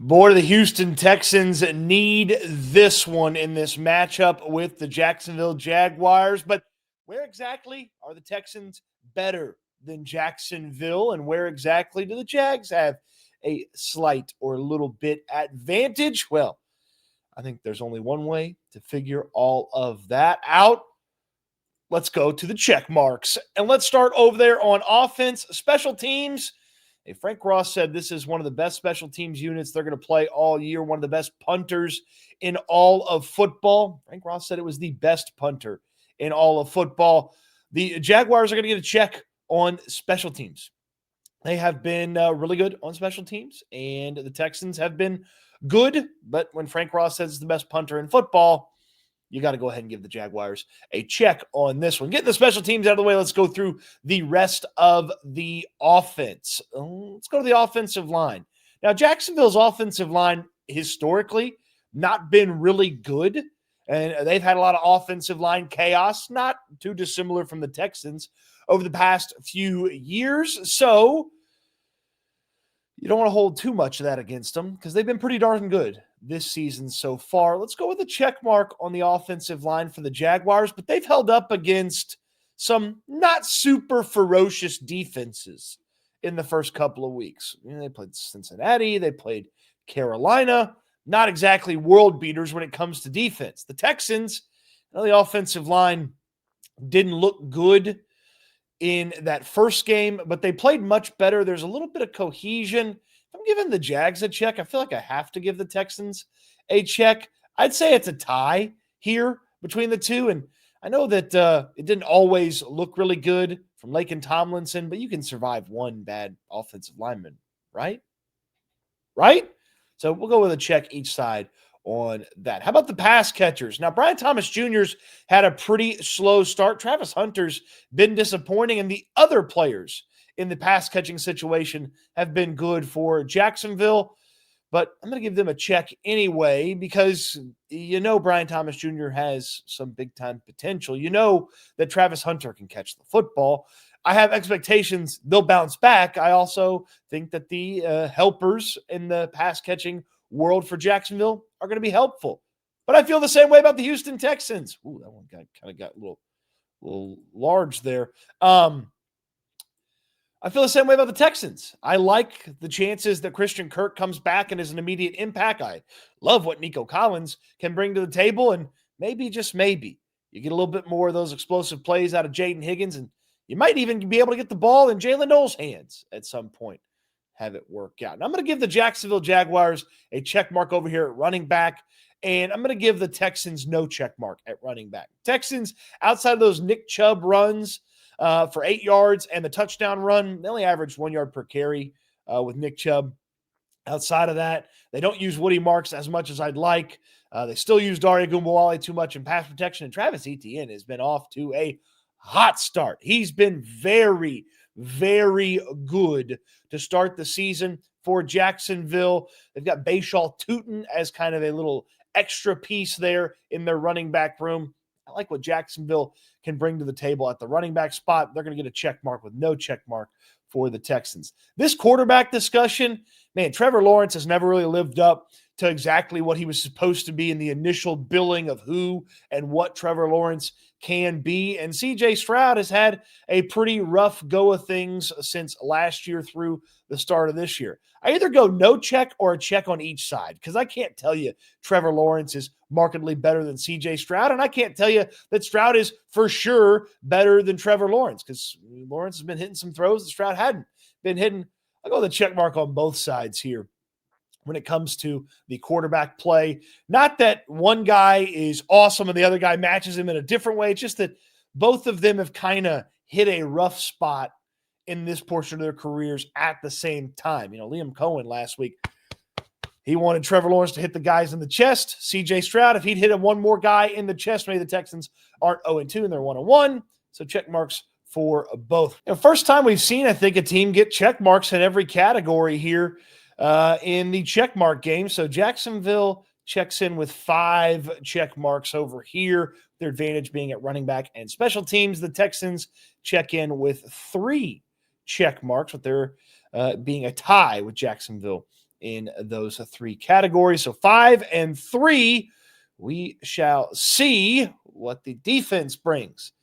Boy, the Houston Texans need this one in this matchup with the Jacksonville Jaguars. But where exactly are the Texans better than Jacksonville? And where exactly do the Jags have a slight or little bit advantage? Well, I think there's only one way to figure all of that out. Let's go to the check marks. And let's start over there on offense, special teams. Hey, Frank Ross said this is one of the best special teams units they're going to play all year, one of the best punters in all of football. Frank Ross said it was the best punter in all of football. The Jaguars are going to get a check on special teams. They have been really good on special teams, and the Texans have been good. But when Frank Ross says it's the best punter in football, you got to go ahead and give the Jaguars a check on this one. Getting the special teams out of the way, let's go through the rest of the offense. Let's go to the offensive line. Now, Jacksonville's offensive line historically not been really good, and they've had a lot of offensive line chaos, not too dissimilar from the Texans over the past few years. So you don't want to hold too much of that against them because they've been pretty darn good this season so far. Let's go with a check mark on the offensive line for the Jaguars, but they've held up against some not super ferocious defenses in the first couple of weeks. They played Cincinnati, they played Carolina, not exactly world beaters when it comes to defense. The Texans, the offensive line didn't look good in that first game, but they played much better. There's a little bit of cohesion. If I'm giving the Jags a check, I feel like I have to give the Texans a check. I'd say it's a tie here between the two. And I know that it didn't always look really good from Laken Tomlinson, but you can survive one bad offensive lineman, right? Right? So we'll go with a check each side on that. How about the pass catchers? Now, Brian Thomas Jr.'s had a pretty slow start. Travis Hunter's been disappointing, and the other players in the pass catching situation have been good for Jacksonville. But I'm going to give them a check anyway because Brian Thomas Jr. has some big-time potential. You know that Travis Hunter can catch the football. I have expectations they'll bounce back. I also think that the helpers in the pass-catching world for Jacksonville are going to be helpful. But I feel the same way about the Houston Texans. Ooh, that one kind of got a little large there. I feel the same way about the Texans. I like the chances that Christian Kirk comes back and is an immediate impact. I love what Nico Collins can bring to the table, and maybe, just maybe, you get a little bit more of those explosive plays out of Jaden Higgins, and you might even be able to get the ball in Jalen Noel's hands at some point. Have it work out. And I'm going to give the Jacksonville Jaguars a check mark over here at running back, and I'm going to give the Texans no check mark at running back. Texans, outside of those Nick Chubb runs for 8 yards and the touchdown run, they only averaged 1 yard per carry with Nick Chubb. Outside of that, they don't use Woody Marks as much as I'd like. They still use Dare Ogunbowale too much in pass protection, and Travis Etienne has been off to a hot start. He's been very, very good to start the season for Jacksonville. They've got Bashaw Tootin as kind of a little extra piece there in their running back room. I like what Jacksonville can bring to the table at the running back spot. They're going to get a check mark with no check mark for the Texans. This quarterback discussion, man, Trevor Lawrence has never really lived up to exactly what he was supposed to be in the initial billing of who and what Trevor Lawrence can be. And CJ Stroud has had a pretty rough go of things since last year through the start of this year. I either go no check or a check on each side because I can't tell you Trevor Lawrence is markedly better than CJ Stroud, and I can't tell you that Stroud is for sure better than Trevor Lawrence because Lawrence has been hitting some throws that Stroud hadn't been hitting. I'll go with a check mark on both sides here when it comes to the quarterback play. Not that one guy is awesome and the other guy matches him in a different way. It's just that both of them have kind of hit a rough spot in this portion of their careers at the same time. Liam Cohen last week, he wanted Trevor Lawrence to hit the guys in the chest. CJ Stroud, if he'd hit one more guy in the chest, maybe the Texans aren't 0-2 and they're 1-1. So check marks for both. First time we've seen, I think, a team get check marks in every category here in the check mark game. So Jacksonville checks in with 5 check marks over here, their advantage being at running back and special teams. The Texans check in with 3 check marks, with their being a tie with Jacksonville in those three categories. So 5 and 3, we shall see what the defense brings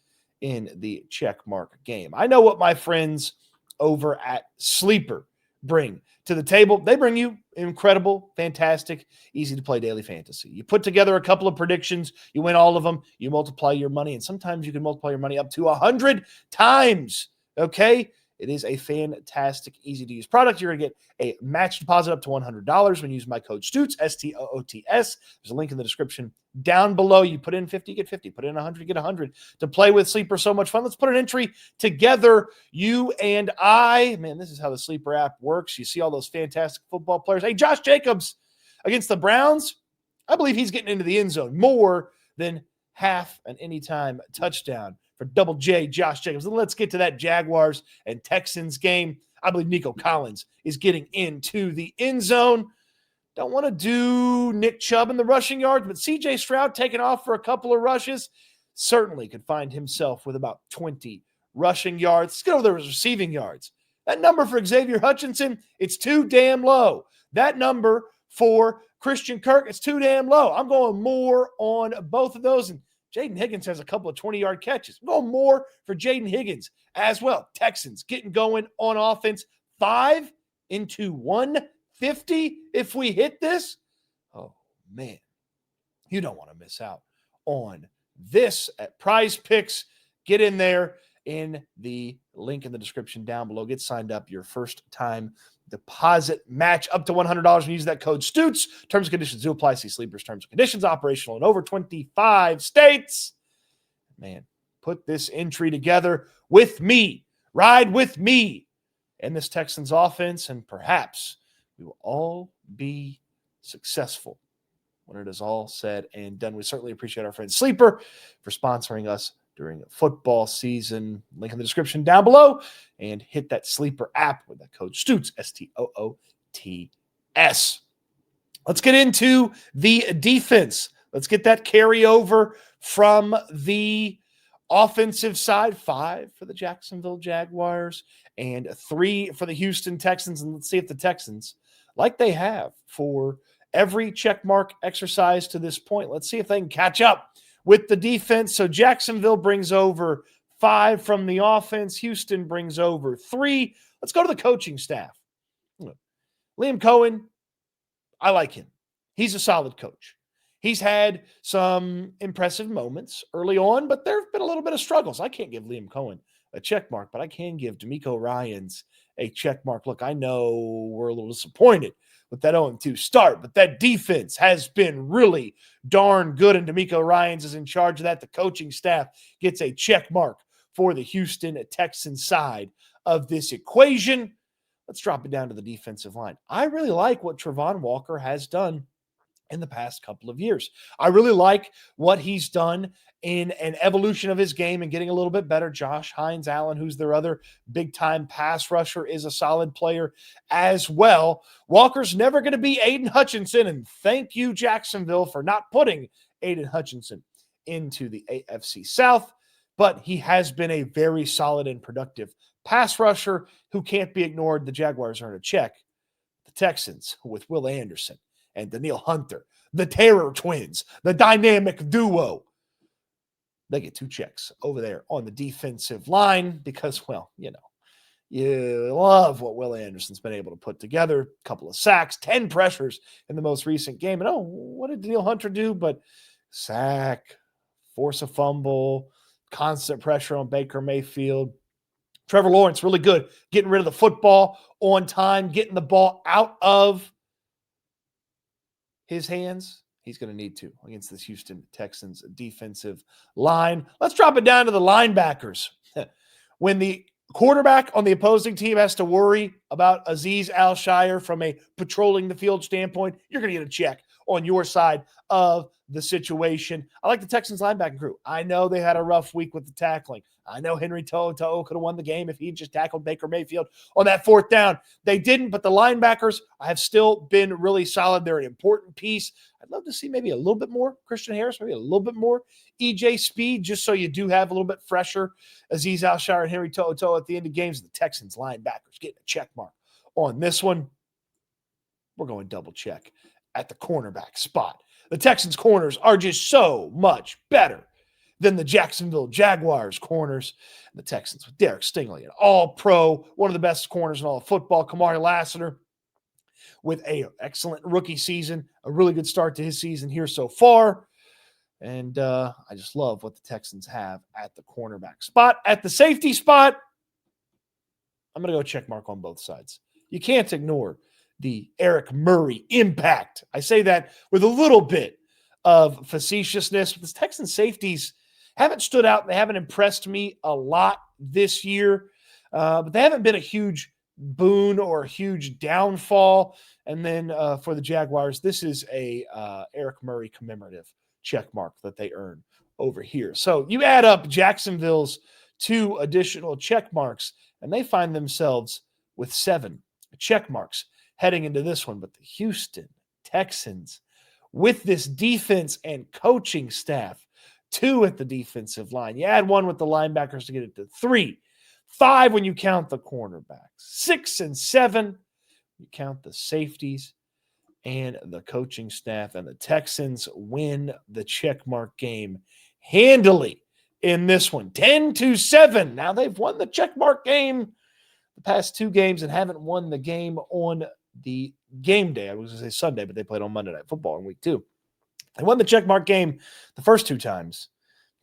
in the check mark game. I know what my friends over at Sleeper bring to the table. They bring you incredible, fantastic, easy to play daily fantasy. You put together a couple of predictions, you win all of them, you multiply your money, and sometimes you can multiply your money up to 100 times. Okay? It is a fantastic, easy to use product. You're going to get a match deposit up to $100 when you use my code Stoots, STOOTS. There's a link in the description down below. You put in 50, you get 50. Put in 100, you get 100. To play with Sleeper, so much fun. Let's put an entry together, you and I. Man, this is how the Sleeper app works. You see all those fantastic football players. Hey, Josh Jacobs against the Browns. I believe he's getting into the end zone more than half an anytime touchdown for Double J, Josh Jacobs. And let's get to that Jaguars and Texans game. I believe Nico Collins is getting into the end zone. Don't want to do Nick Chubb in the rushing yards, but C.J. Stroud taking off for a couple of rushes certainly could find himself with about 20 rushing yards. Let's get over those receiving yards. That number for Xavier Hutchinson, it's too damn low. That number for Christian Kirk, it's too damn low. I'm going more on both of those, and Jaden Higgins has a couple of 20-yard catches. I'm going more for Jaden Higgins as well. Texans getting going on offense. 5 into 150 if we hit this. Oh, man. You don't want to miss out on this at Prize Picks. Get in there in the link in the description down below. Get signed up. Your first time deposit match up to $100 when you use that code Stoots. Terms and conditions do apply. See Sleeper's terms and conditions. Operational in over 25 states. Man, put this entry together with me. Ride with me in this Texans offense, and perhaps we will all be successful when it is all said and done. We certainly appreciate our friend Sleeper for sponsoring us during football season. Link in the description down below, and hit that Sleeper app with that code Stoots, STOOTS. Let's get into the defense. Let's get that carryover from the offensive side. 5 for the Jacksonville Jaguars and 3 for the Houston Texans. And let's see if the Texans, like they have for every checkmark exercise to this point, let's see if they can catch up with the defense. So Jacksonville brings over 5 from the offense. Houston brings over 3. Let's go to the coaching staff. Liam Cohen, I like him. He's a solid coach. He's had some impressive moments early on, but there have been a little bit of struggles. I can't give Liam Cohen a check mark, but I can give D'Amico Ryans a check mark. Look, I know we're a little disappointed with that 0-2 start, but that defense has been really darn good, and D'Amico Ryans is in charge of that. The coaching staff gets a check mark for the Houston Texans side of this equation. Let's drop it down to the defensive line. I really like what Travon Walker has done in the past couple of years. I really like what he's done in an evolution of his game and getting a little bit better. Josh Hines-Allen, who's their other big-time pass rusher, is a solid player as well. Walker's never going to be Aiden Hutchinson, and thank you, Jacksonville, for not putting Aiden Hutchinson into the AFC South, but he has been a very solid and productive pass rusher who can't be ignored. The Jaguars are in a check. The Texans with Will Anderson and Danielle Hunter, the Terror Twins, the dynamic duo. They get 2 checks over there on the defensive line because, well, you love what Will Anderson's been able to put together. A couple of sacks, 10 pressures in the most recent game. And, what did Danielle Hunter do? But sack, force a fumble, constant pressure on Baker Mayfield. Trevor Lawrence, really good, getting rid of the football on time, getting the ball out of his hands. He's going to need to against this Houston Texans defensive line. Let's drop it down to the linebackers. When the quarterback on the opposing team has to worry about Azeez Al-Shire from a patrolling the field standpoint, you're going to get a check on your side of the situation. I like the Texans linebacking crew. I know they had a rough week with the tackling. I know Henry To'o could have won the game if he just tackled Baker Mayfield on that 4th down. They didn't, but the linebackers have still been really solid. They're an important piece. I'd love to see maybe a little bit more Christian Harris, maybe a little bit more EJ Speed, just so you do have a little bit fresher Azeez Al-Shire and Henry To'o at the end of games. The Texans linebackers getting a check mark on this one. we're going double check at the cornerback spot. The Texans corners are just so much better than the Jacksonville Jaguars corners. The Texans with Derek Stingley, an all-pro, one of the best corners in all of football. Kamari Lassiter with an excellent rookie season, a really good start to his season here so far. And I just love what the Texans have at the cornerback spot. At the safety spot, I'm going to go check mark on both sides. You can't ignore the Eric Murray impact. I say that with a little bit of facetiousness. The Texans safeties haven't stood out. They haven't impressed me a lot this year, but they haven't been a huge boon or a huge downfall. And then for the Jaguars, this is a Eric Murray commemorative check mark that they earn over here. So you add up Jacksonville's 2 additional check marks, and they find themselves with 7 check marks heading into this one. But the Houston Texans, with this defense and coaching staff, 2 at the defensive line. You add 1 with the linebackers to get it to 3. 5 when you count the cornerbacks. 6 and 7, you count the safeties and the coaching staff. And the Texans win the checkmark game handily in this one. 10-7. Now they've won the checkmark game the past 2 games and haven't won the game on the game day. I was going to say Sunday, but they played on Monday Night Football in week 2. They won the checkmark game the first 2 times.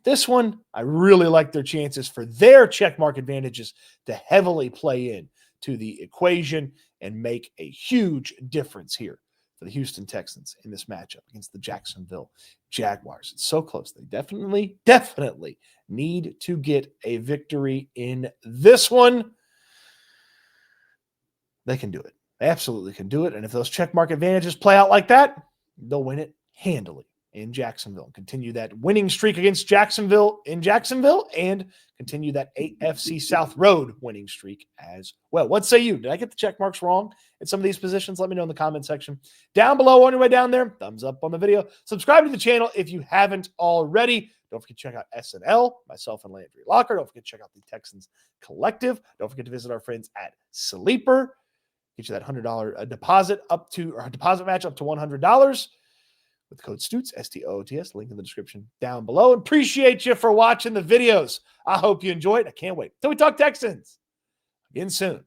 This one, I really like their chances for their checkmark advantages to heavily play in to the equation and make a huge difference here for the Houston Texans in this matchup against the Jacksonville Jaguars. It's so close. They definitely need to get a victory in this one. They can do it. They absolutely can do it. And if those checkmark advantages play out like that, they'll win it handily in Jacksonville. Continue that winning streak against Jacksonville in Jacksonville and continue that AFC South Road winning streak as well. What say you? Did I get the check marks wrong in some of these positions? Let me know in the comment section down below on your way down there. Thumbs up on the video. Subscribe to the channel if you haven't already. Don't forget to check out SNL, myself and Landry Locker. Don't forget to check out the Texans Collective. Don't forget to visit our friends at Sleeper. Get you that $100 deposit deposit match up to $100. With code Stoots, STOOTS, link in the description down below. Appreciate you for watching the videos. I hope you enjoyed. I can't wait till we talk Texans again soon.